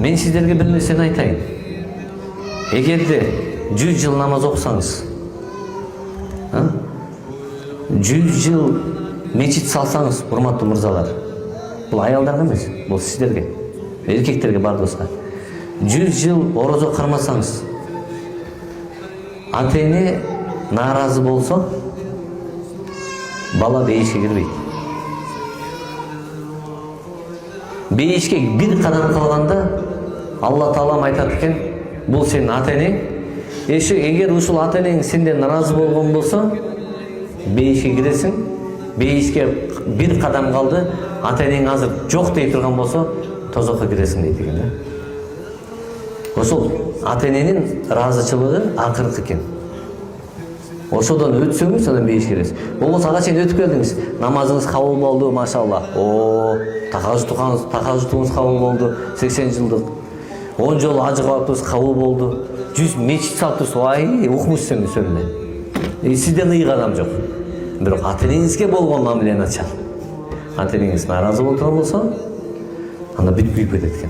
Мен сіздерге бір нәрсені айтайын. Егерде 100 жыл намаз оқысаңыз, 100 жыл мечит салсаңыз, урматтуу мырзалар, бұл аялдарға емес, бұл сіздерге, еркектерге бардыңызға. 100 жыл ораза қармасаңыз, ата-эне наразы болса, бала бейішке кірбейді. Бейішке бір қадам қалғанда, Алла Таалам айтады екен, бұл сенің ата-энең. Егер ушул ата-энең сенден наразы болған болса, бейішке кіресің. Бейішке бір қадам қалды, ата-энең азыр жоқ дей тұрған болса, тозаққа кіресің дейді екен. Ошол ата-эненин разычылыгы акыркы экен. Ошодон өтсөңүз, анан бейиш кересиз. Болбосо ага чейин өтүп келдиңиз, намазыңыз кабыл болду, машалла. Тахажжудуңуз кабыл болду, 80 жылдык. 10 жолу ажы кылыптырсыз, кабыл болду. 100 мечит салыптырсыз, ай, укмушсуң сөзүнө. Сизден ыйык адам жок. Бирок ата-энеңизге болгон мамиле начар. Ата-энеңиз наразы болуп турган болсо, анда бүт күйүп кетет экен.